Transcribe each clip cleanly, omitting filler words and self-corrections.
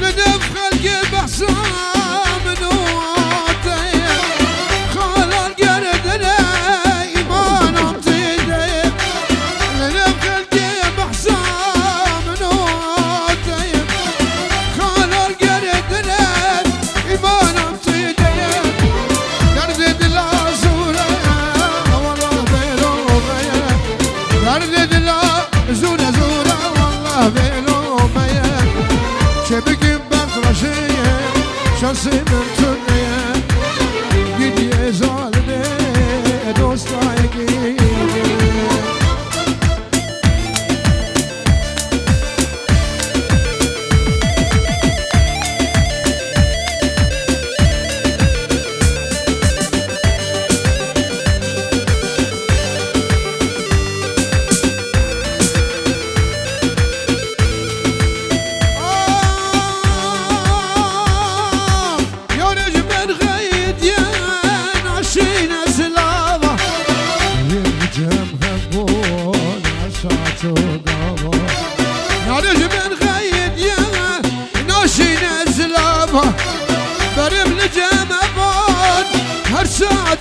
ندف خلقي بحسام نوتي خال القرد لا إيمان امتدي ندف خلقي بحسام نوتي خال القرد لا إيمان امتدي درد لا زورة والله بيلو بيا درد لا زورة زورة والله بيلو بيا شبكي بطرشية شخصي من تنية قدي ظالمي دوستايقي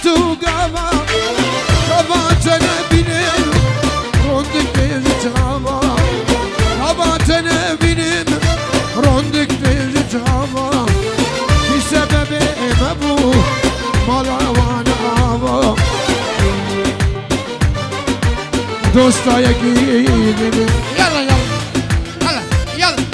وقابا خباتنا بنم روندك بيجتغابا خباتنا بنم روندك بيجتغابا في سبب مبو مالا وانا غابا دوستا يقيني يلا يلا يلا يلا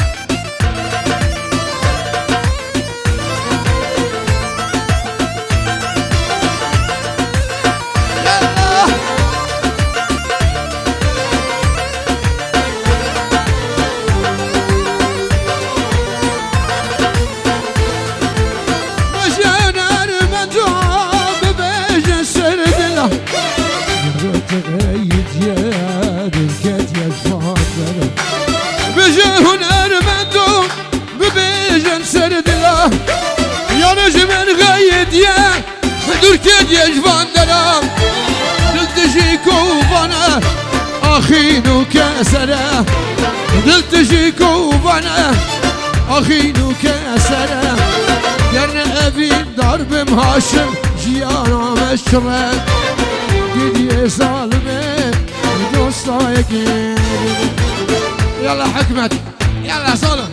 تغيد يا ركات يا جفاندر بجا هنر مندوم ببيجن سرد له يا نجم غيد يا دركات يا جفاندر دلتجيكو بنا اخينو كسره دلتجيكو بنا اخينو كسره يرنا ابي ضرب مهاشم جيانا مشره قدي ظالمي دوستايقي يلا حكمت يلا صالح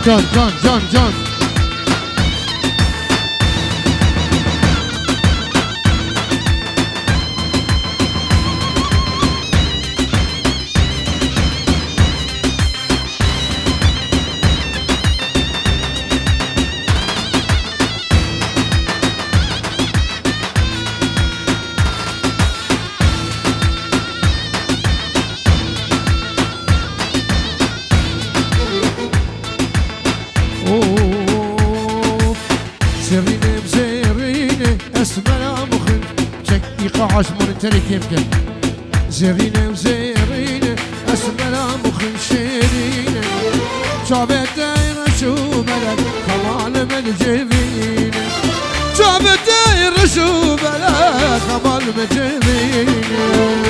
جون عشمر ترك يمكن زرينة وزرينة أسمنا مخن شيرينة شابت دايرة شو بلد خمال من جبينة شابت دايرة شو بلد خمال من جبينة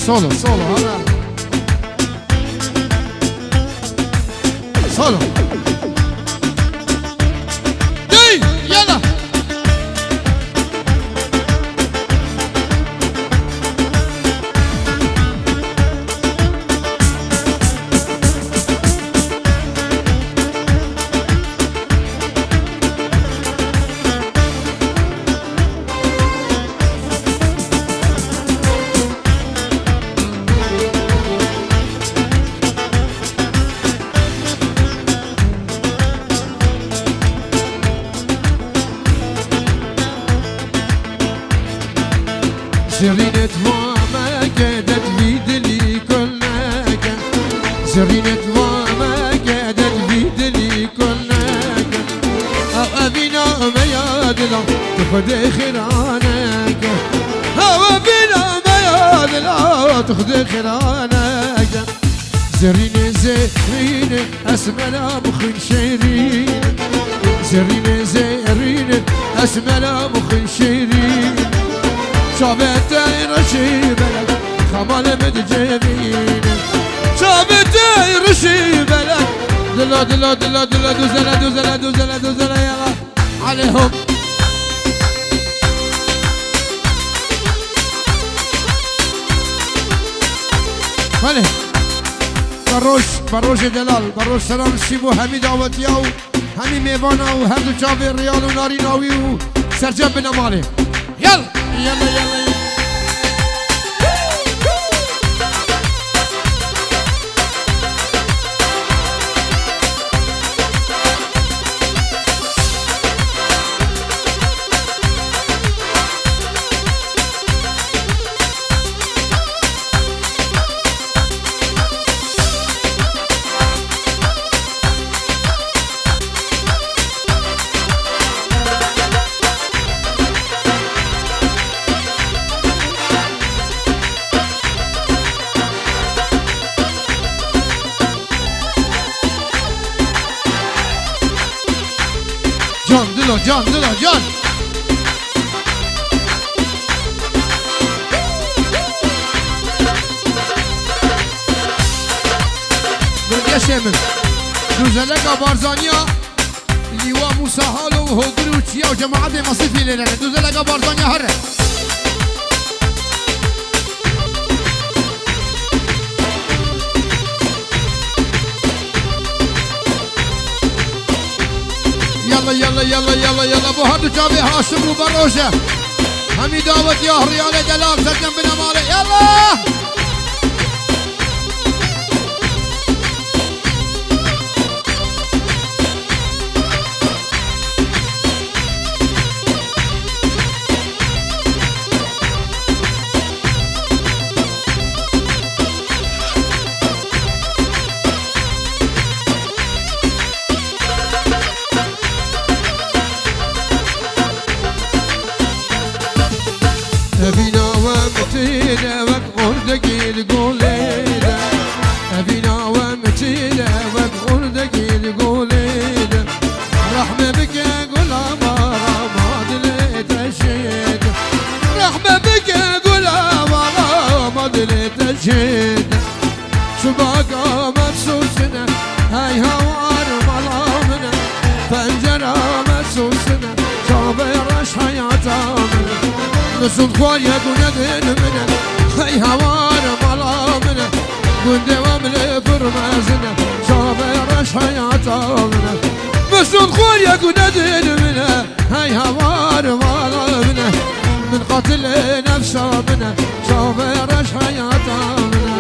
سولو هذا سولو يلا زرينة ماما قادت في دلي كلناك زرينة ماما قادت في دلي كلناك أبينا ما يادلا تخد خيرانك أبينا ما يادلا تخد خيرانك زرينة زرينة أسمنا مخن شيرين زرينة زرينة أسمنا مخن شيرين شابتي رشيبلك خمال مدجبين شابتي رشيبلك دلا دلا دلا دلا دوزلا دوزلا دوزلا دوزلا يلا عليهم ماله بروش دلال بروش سلام شیبو همی دعوتیاو همی میواناو هر دو چاوی ریال و ناری ناوی و سرجم بنماله يلا يلا يلا جان دلا جان برگه شمر دوزلک بارزانیا لیوا موسا حالو و هودری و چیا و جماعت مصیفی لیلنه دوزلک بارزانیا هره يلا يلا يلا يلا يلا ابو هردو جابي هاشم وبروشه همي دعوت يا ريال دلال سجن بنا مالي يلا أبينا ومتينا وقردك القولينا أبينا ومتينا وقردك القولينا رحمة بك قول أمارا ما دليت الشيد رحمة بك قول أمارا ما دليت الشيد شباك مبسوسنا هاي هوار ملامنا فنجرة مبسوسنا شابرش حياتنا نسود خوار يكون دين منه هاي هوار ملامنا قد وامل فرمازنا شابرش حياتنا نسود خوار يكون دين منه هاي هوار ملامنا من قتل نفسه منه شابرش حياتنا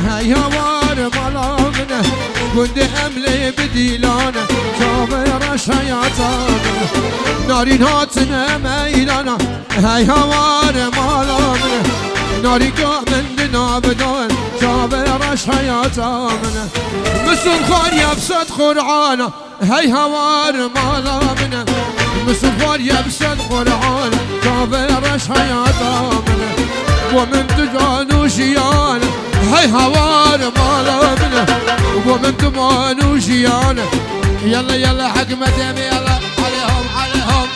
هاي هوار ملامنا قد أملي بديلانا شابرش حياتنا نارين هاتنا ميلانا هاي هوار ملامنا ناري من دنا بدان شابرش حياتنا مثل خار يبسط قرعانا هاي هوار ملامنا مثل خار يبسط قرعانا شابرش حياتنا ومن تجانو شيانا هاي هوار مالامنا ومن تمانو شيانا يلا يلا حق مدامي يلا عليهم عليهم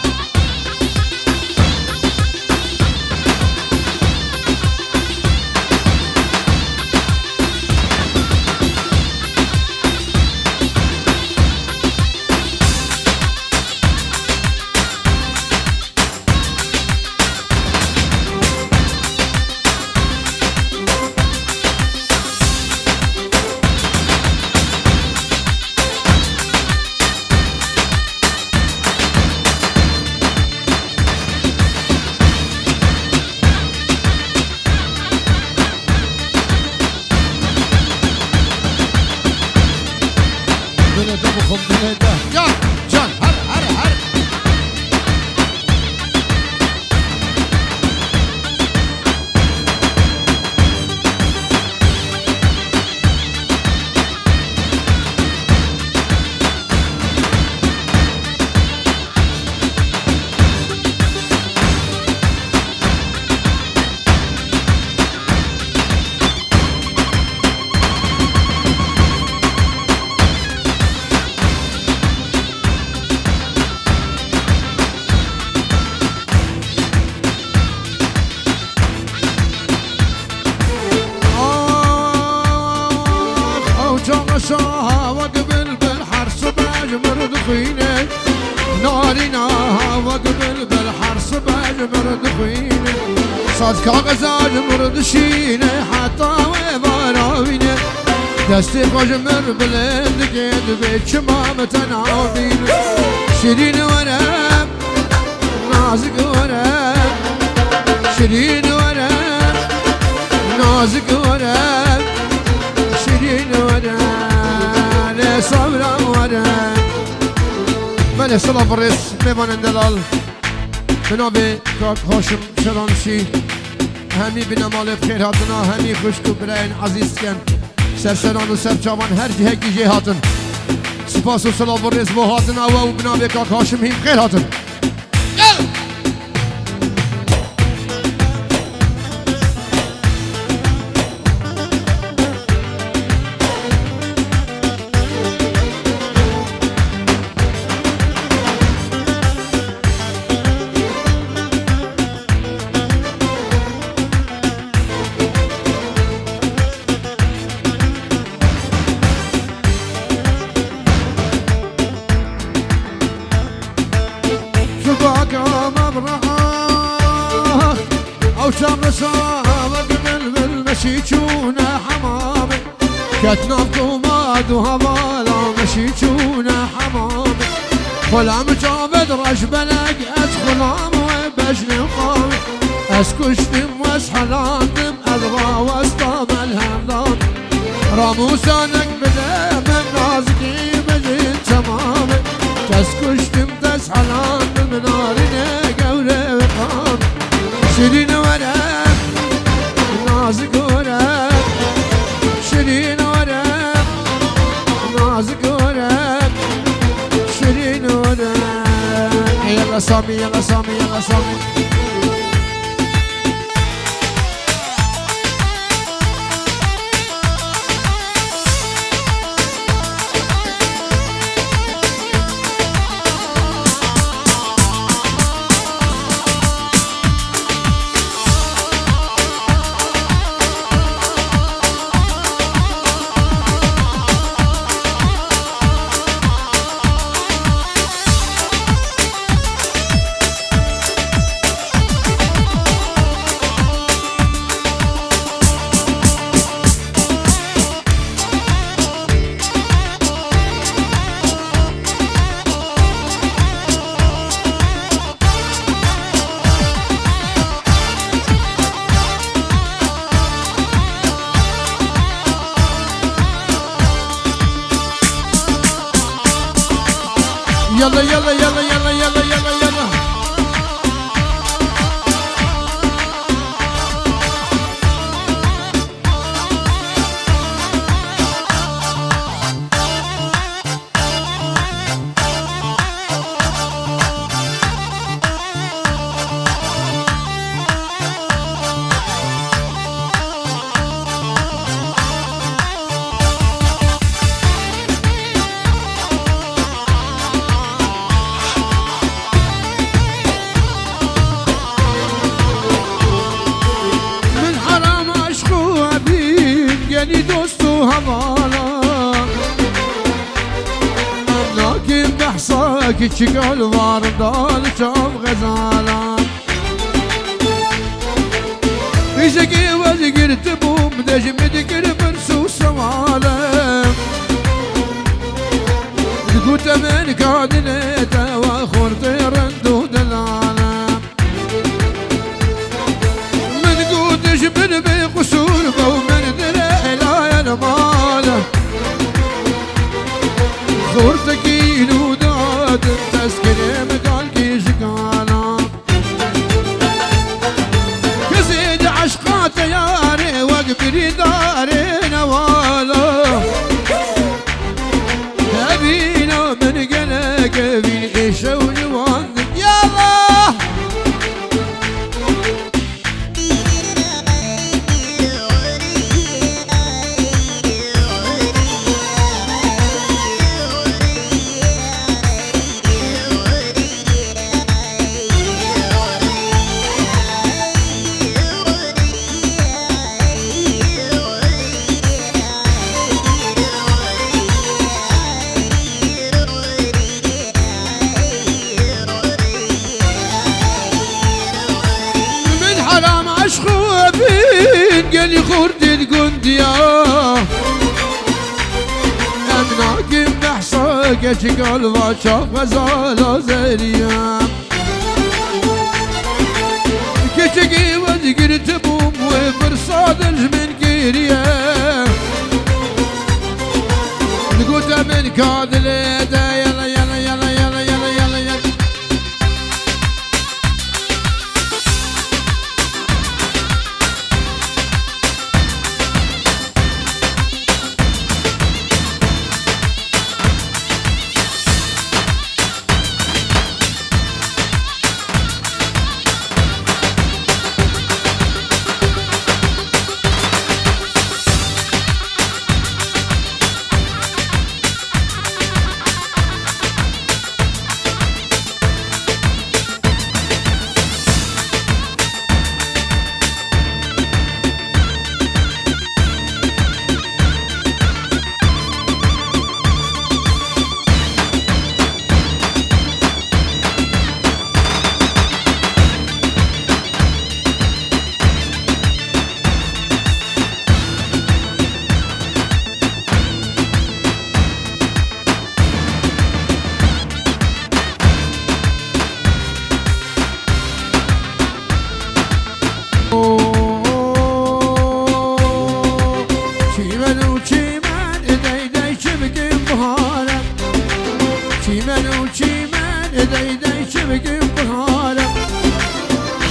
وقبل بالحرص بجمر دخوينه صاد كاغذ اجمر دشينه حتى وبراوينه دستي بجمر بلند قيد بشمام تناوبينه شيرين ورم نازك ورم شيرين ورم نازك ورم شيرين ورم صبرا ورم من صلاة برس میوان دلال بنابه کاک هاشم شرانشی همی بنمال بخیر هاتنا همی خوشکو براین عزیز کن سرسران و سرچاوان هر جهه کی جه هاتن سپاس و صلاة برس با هاتنا و بنابه کاک هاشم هم خیر هاتن شام صابق بالمشيتشونا حمامي كتنافكو مادو هوالا مشيتشونا حمامي خلام جابد رش بلق ادخلام وبجن قامي اسكشتم واسحلاندم اذرا واسطام الهمدان راموسانك بدا من نازكي بجن تمامي تسكشتم تسحلاندم نارنا قولي وقامي شيرين ورم نازك ورم شيرين ورم نازك ورم شيرين ورم يلا سامي يلا سامي يلا سامي يلا يلا يلا يلا يلا يلا يلا یعنی دوست و حوالا لكن بحصاك تشقل واردال شوف غزالا بيشكي وزقر تبوم دجم دقر مرسو سوالا قلت من كادنيتا واخورت رندو دلالا من قوتش من بقصور ومن ماله زورتك ينودات تسكني مقالكي شقالا كزيد عشقات ياري واقبري داري نوالا تبينا من قلق geçik alva çok gazala zeriyem Keçiki ve girti bum ve fırsat من geriye Ngut men kadile de yala yala yala yala yala yala yala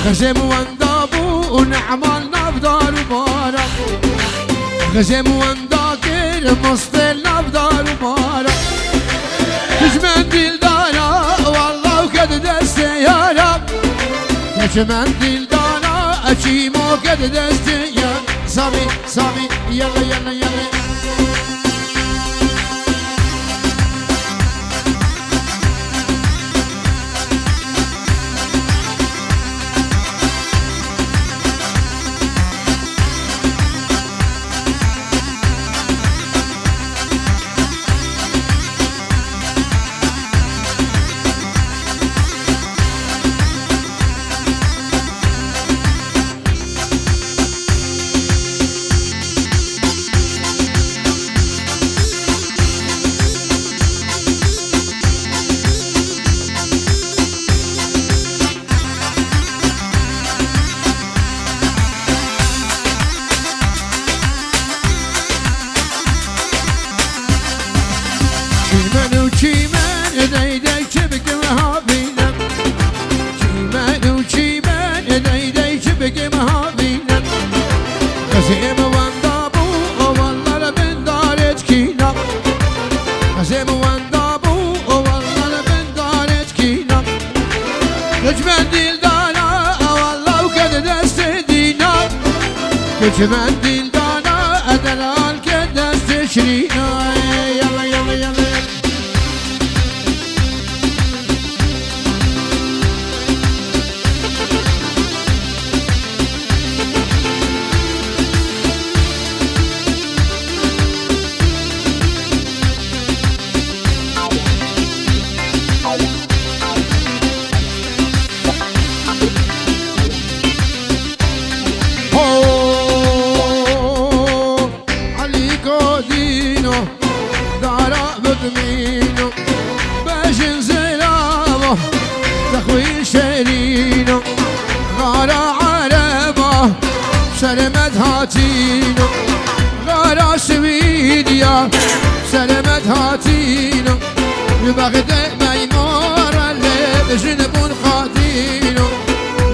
غزم واندابو نعمال نبدار بارا غزم وانداكر مصطل نبدار بارا كجمن دل دانا والله وكد دستي يا رب كجمن دل دانا اچيمو كد دستي يا سامي سامي يلا يلا يلا غزم واندابو والله من دارت كينا غزم واندابو والله من دارت كينا كجمن دل دانا والله وكد دست دينا كجمن دل دانا ادلال كد دست شرينا يلا يلا يلا تخوي شيرينو غارة عربة سلمت هاتينو غارة سويديا سلمت هاتينو يبغد ميمور اللي بجنبون خاتينو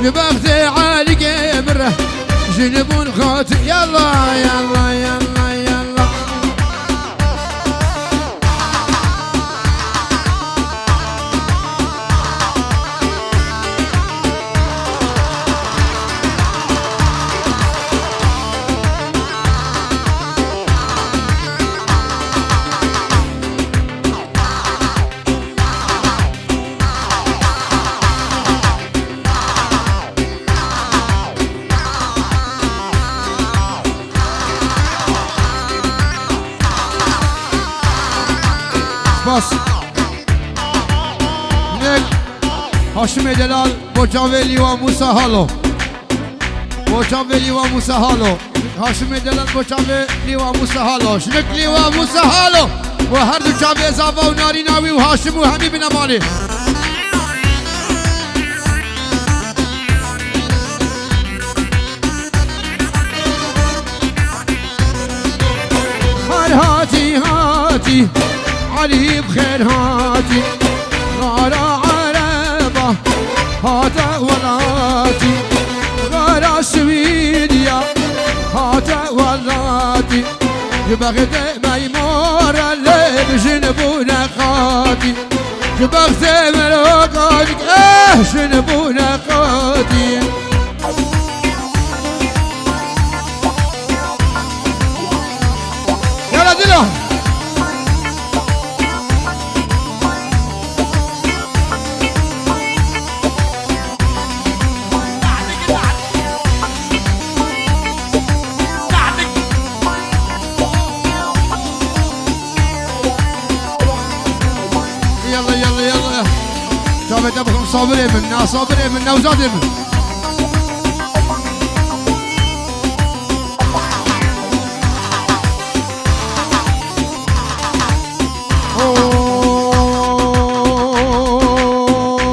يبغد عالي قبره جنبون خاتي يلا يلا يلا يلا بس نك هاشم دلال بوچاولی و موسی هالو بوچاولی و موسی هالو هاشم دلال بوچاولی و موسی هالو شنکلی و موسی هالو وهر دو جابي زافا وناري ناوي وهاشم وهمي بن امالي هاتي هاتي علي بخير هاتي غارة عربة هاتا ولاتي غارة سويديا هاتا ولاتي جبغت ميمورة اللي بجنبونا قاتي جبغت ملوكاتك جنبونا قاتي يلا دلو يلا يلا يلا جابت ابوكم صابرين منا صابرين منا وزادين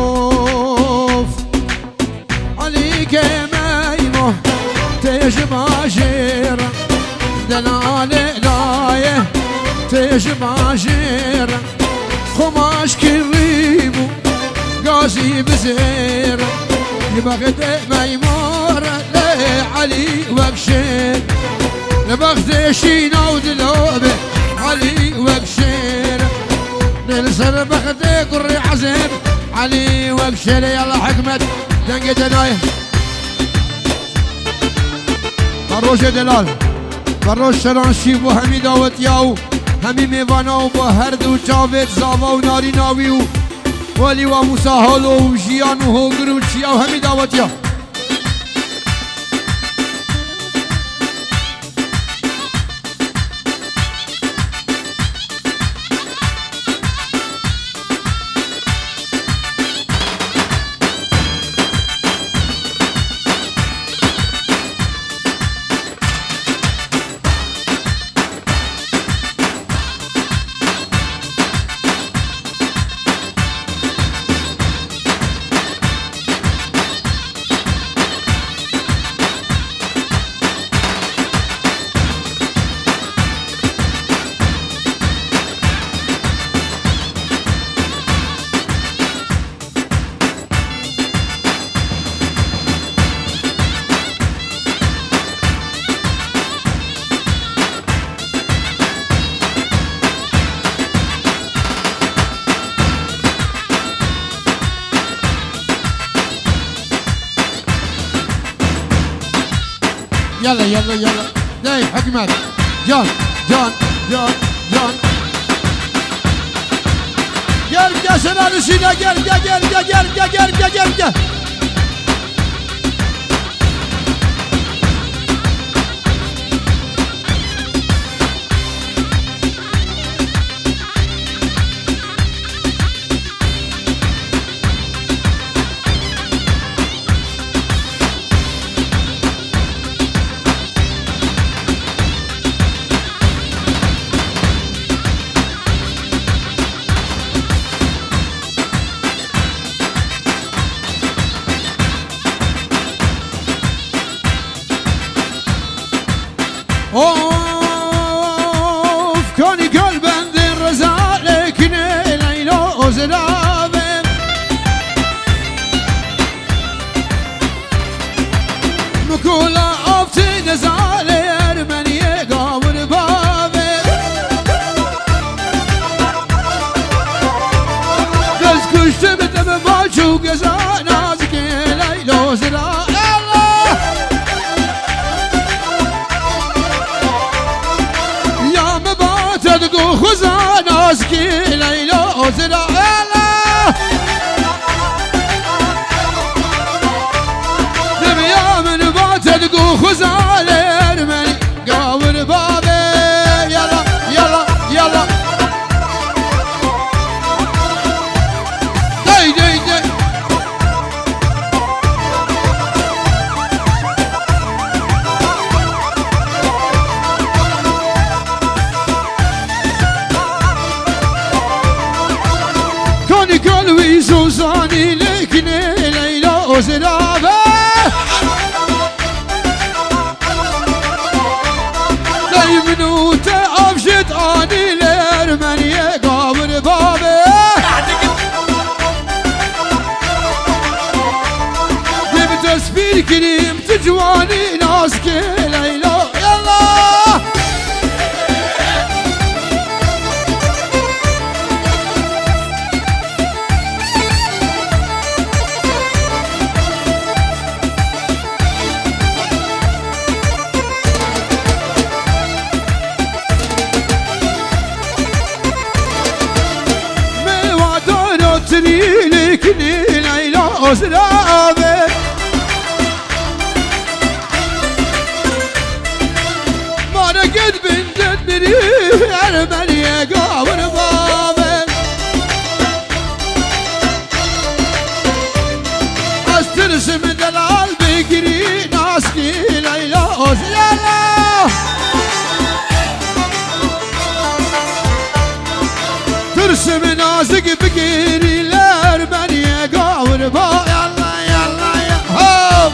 اوف عليك مايمو تجماجير دلالي لايه تجماجير خماش كريمو قاسي بزير يبغت ميمورة لي علي وبشير لبغت شينا ودلوبه علي وبشير نلسر بغت قري عزيم علي وبشير يلا حكمت دنقة دناي فروش دلال فروش شران شيبو همي داوت ياو همي ميوانا و با هر دو جاوید زاوا و ناری ناوی و ولی و موسا هالو و جیان و هوگر و چیا و همي دعوتیا يلا يلا يلا داي حكمت جان جان جان جان gel sen arasıyla gel Of kani kalbendin rezalekine leyla ozrabem Mukula afti nezale ermeniye gavur babem Göz kuştu biteme maçu gezan azike leyla ozrabem خزان اسکی لیلا ازرا دمیا من باتد گو خزان ارمنی گاور بابه یلا یلا یلا دی دی دی وزرابه دايمنوت افشت اني الارمنيه قابر بابه جبت اسبير كريم تجواني ناس كليلو يلا تريلك ليلى أزرابه ما رقد بنت بريح أرمنية قابر بابه أسترسم دلال بقري ناسكي ليلى أزرابه ترسم نازق بقيري الارمنية قاور با يلا يلا يا هوب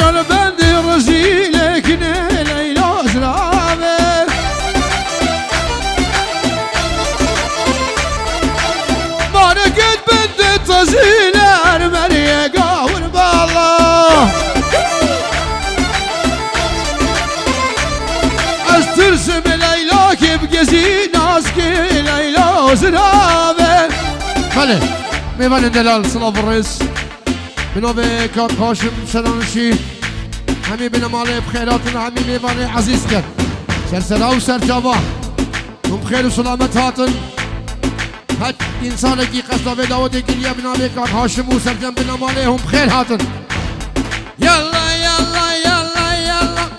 قلبندي رزيلك ليلى أزرابه ما رقد بنت تزيله أرمنية قاور بالله استرسم ليلاك بقزي ناسكي ليلى أزرابه بله ميبان دلال صلاف الرئيس بنوبه كات هاشم سلانشی همی بنا ماله بخیراتنا همی میوانه عزیز کرد سرسلا و سرجاوا هم بخیر و سلامت هاتن هر انسان کی قصد دعوت گریه بنابه کات هاشم و سرجم بنا ماله هم بخیر هاتن یلا یلا یلا یلا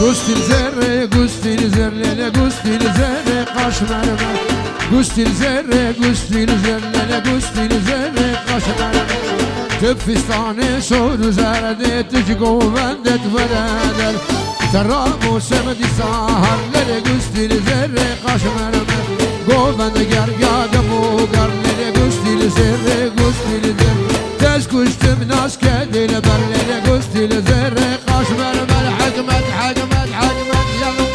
Gustil zerre, gustil zerlele, gustil zerre, kaş mermer. Gustil zerre, gustil zerlele, gustil zerre, kaş mermer. Tüp fistane soru zerde, tüc govendet veredel. Terramu semedi saharlere, gustil zerre, kaş mermer. Govend gergade bu garlere, gustil zerre, gustil zerre. Tez kuştum nas kedile berlere, gustil zerre, kaş mermer. Hikmet, hikmet, hikmet, yalım.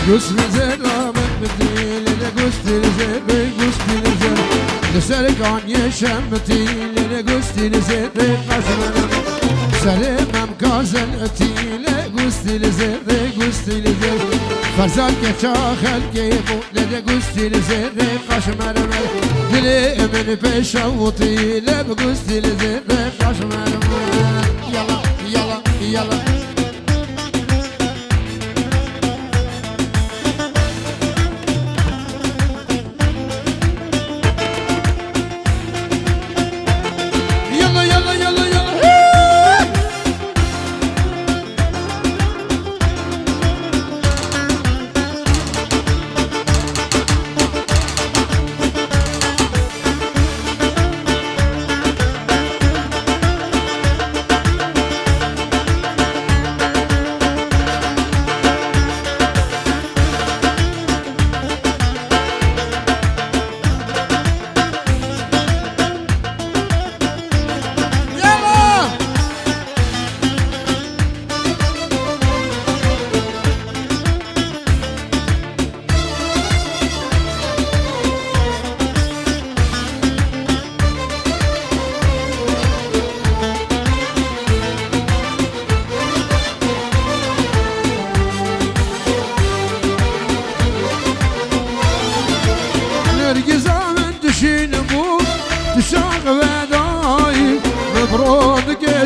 Gustil zerre bedile gustil zerre gustil zerre Lserkan yeşemtile gustil zerre kaşmanım Selimem kazen etile gustil zerre gustil zerre Farzak geça halke mutlede gustil zerre kaşmanım Dilimin peşavutile gustil zerre kaşmanım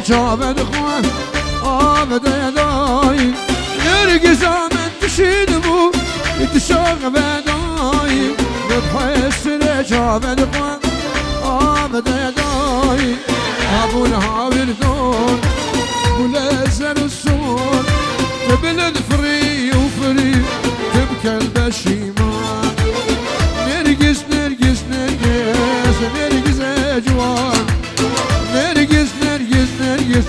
شابد خوان آبده دایی نرگز آمد تشید بو يتشاق بداي بتحس شابد خوان آبده دایی ابو الهاوي دون ولازل السور تبلد فري وفري تبكى البشيمان نرقص نرقص نرقص نرقص اجوان نرقص نرقص نرقص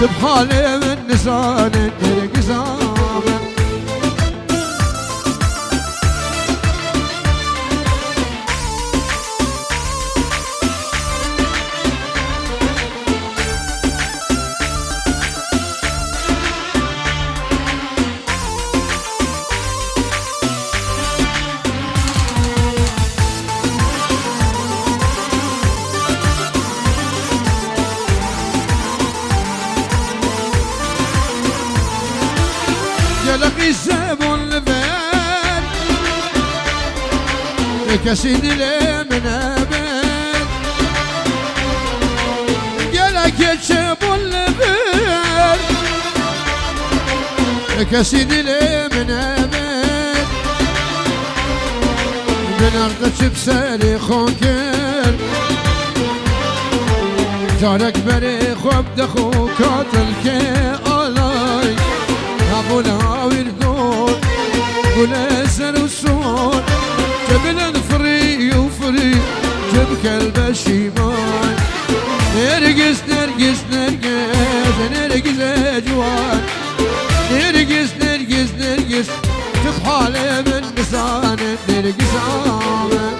تبحالي من نسان نرقص آمن لقي الزبون لبان كسيد لي من ابد قالك الزبون لبان كسيد لي من ابد بنرقص بسالي خونكر جارك بري خوب دخو قاتل كي الاي ابو الهاوي الدور ولازل الصور جبل فري وفري جبك البشيمان نرقص نرقص نرقص نرقص اجوان نرقص نرقص نرقص تبحالي من نسان نرقص آمن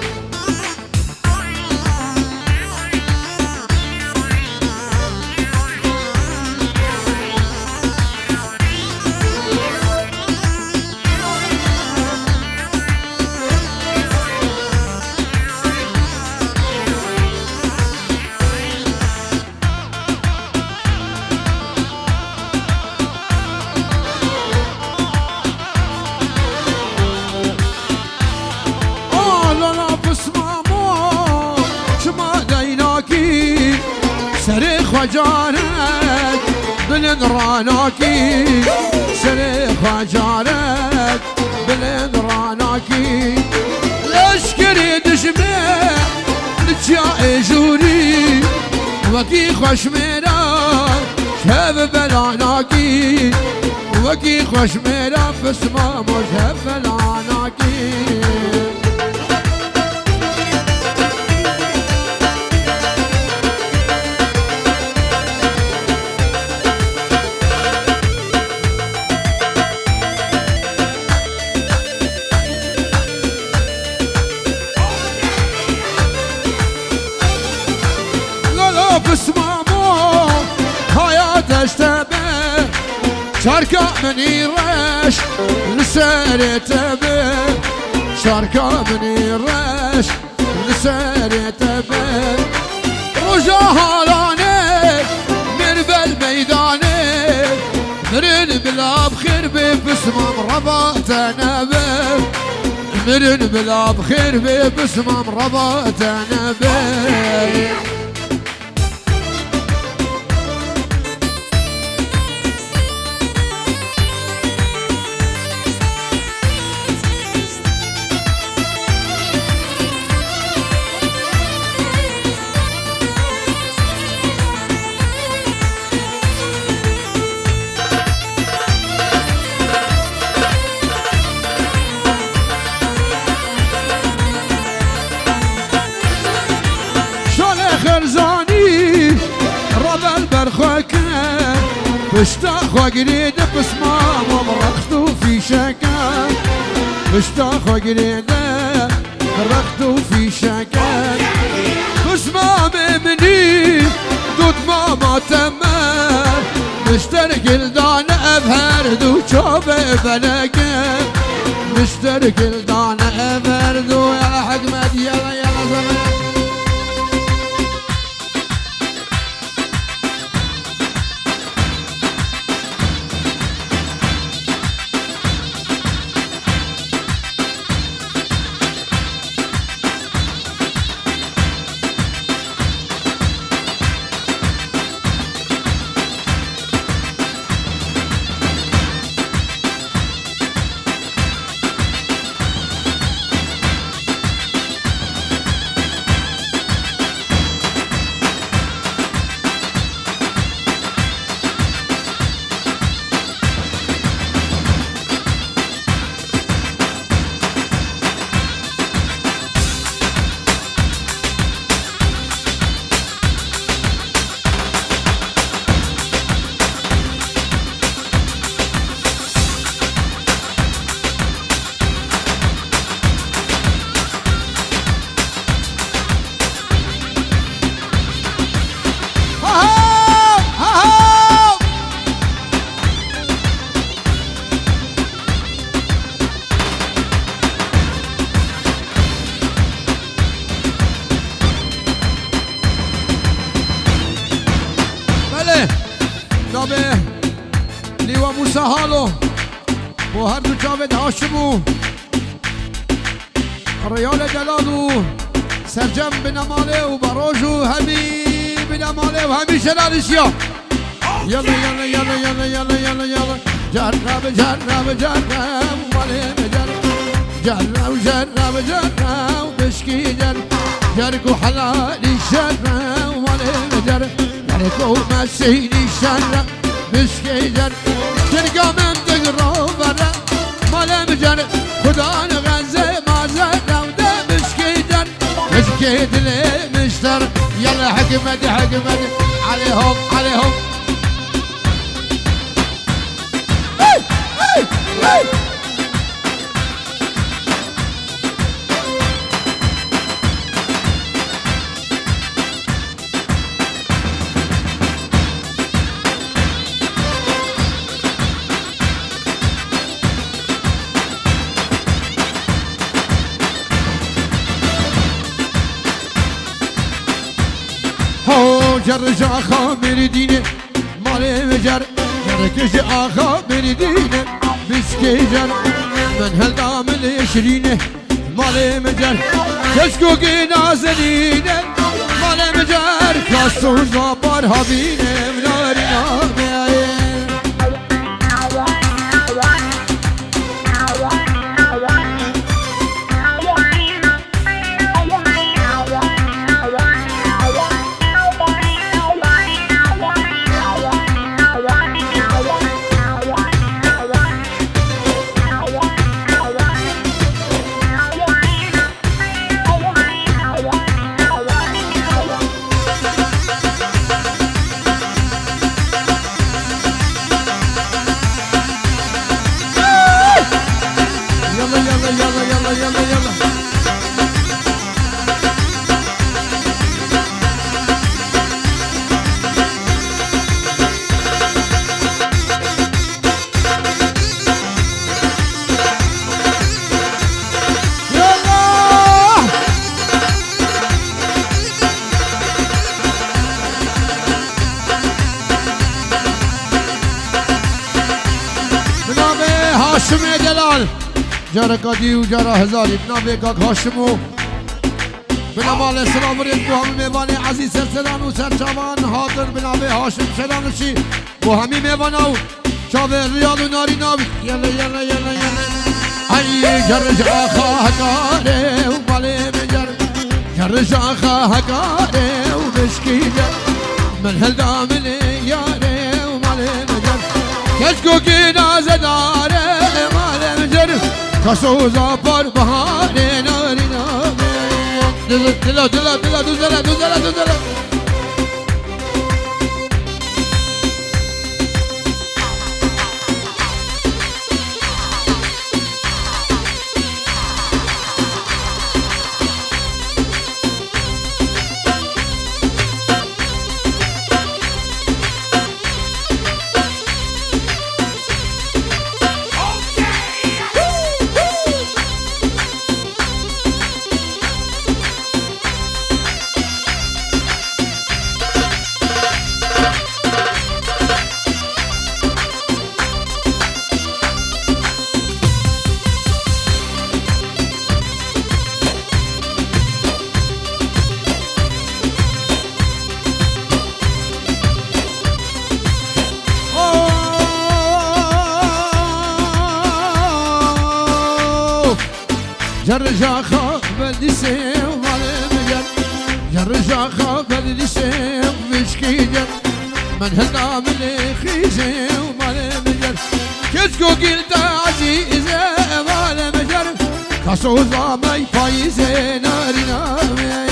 سريخ وجارك بلند راناكي سريخ وجارك بلند راناكي لشكري دشمي لتشاء جوري وكي خوش ميرا شهب بلاناكي وكي خوش ميرا بسما مشهب بلاناكي بسمامو حياة اشتبه شاركة من يرش لسارة به شاركة من يرش لسارة به رجا هالاني من بالميداني مرن بلا بخير بسمام رباطنا به مرن بلا بخير بسمام رباطنا به خرزاني ربا البرخوكة بشتاخ وقريد بسمام ومرختو في شكا بشتاخ وقريد مرختو في شكا بسمام مني دود ماما تمام مشترك الدان ابهردو شوبه فلكه مشترك الدان ابهردو يا حكمت يلا يلا زمان نابه لیوا موسى هالو بو هر دو جاوید هاشمو ريال دلالو سرجم بنماله و براجو همي بنماله و همي شلالشيا يلا يلا يلا يلا يلا يلا يلا جرب جرب جرب ماله جرب جرب جرب جرب بشكي جرب جرب حلالي جرب ماله جرب جرب مسيني جرب بشكي جرب جرب من تقرب برا ماله جرب خدا نغزه ما زرب مشكيد لي مشتر يلا حكمت حكمت عليهم عليهم اي اي اي جرج آخا میری دینه ماله مجر جرکش آخا میری دینه بسکی جر من هل دامل شرینه ماله مجر کشکو که نازنینه ماله مجر کاستون زبار هبینه مناری نامه جارا قدی و جارا هزاری بنابه کاک هاشمو بنامال سلام رید بو همه میوان عزیز سرسران و سرچاوان حاضر بنابه هاشم سلامشی بو همه میواناو چاوه ریال و ناری ناوی یلا یلا یلا یلا ای جرج آخا هکاره و باله مجر جرج آخا هکاره و بشکی جر من هل دامنه یاره و ماله مجر کشکو که نازداره ماله مجر کاسو زاپار بهانه ناری نامه دلا دلا دلا دوزلا دوزلا دوزلا جرجا خاب ديسم والمجر جرجا خاب ديسم مشكيجر من هلا من خيزم والمجر كشكو قلت عزيزة والمجر كاسو زامي فايزة ناري نامين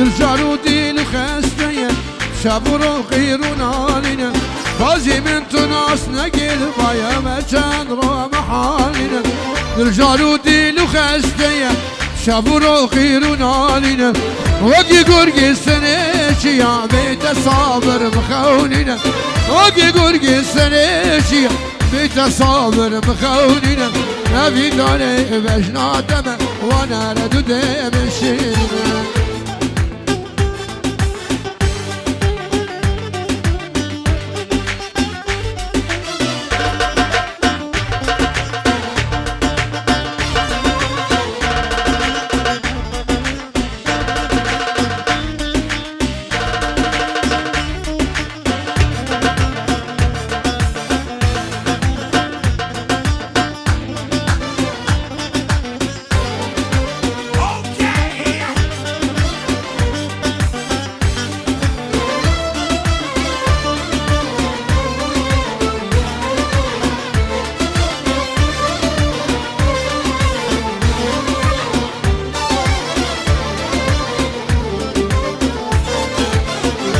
للجار ودين خستية شابرو غيرون علينا فازي من تناس نقل بايا مجان رو محالنا للجار ودين خستية شابرو غيرون علينا وقي قرقي السنيشي يا بيت صابر مخوننا وقي قرقي السنيشي بيت صابر مخوننا نبي داري بجنا دمه وانا ردو دم الشيرنا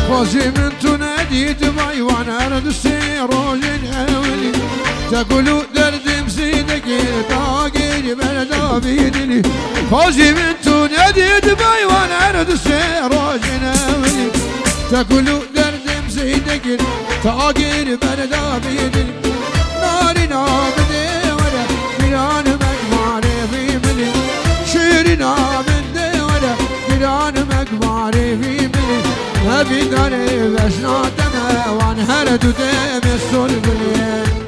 فازي من تنادي دمي وانا ارد السيروج اولي تقولوا درد مسيدك طاقي بلدا بيدلي فازي من تنادي دمي وانا ارد السيروج اولي تقولوا درد مسيدك طاقي بلدا بيدلي ناري نابدي ولا فلان مقماري في ملي شيرنا من دي ولا فلان مقماري في ملي أبي داري بشنا دمه وانهرد دم السلبلين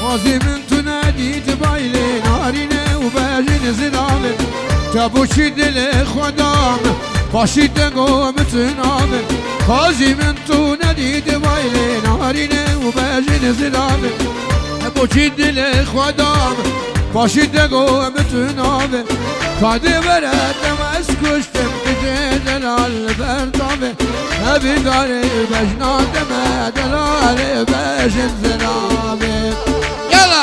غازي من تنادي تبايلي نارينا وباجين زنامن تبوشي دل خدام فاشي تقوم تنامن غازي من تنادي تبايلي نارينا وباجين زنامن تبوشي دل خدام فاشي تقوم تنامن كادي برد مسكوشتم كتير دلال بردامن أبي داري بجنا دم دلال باجين زنامن يلا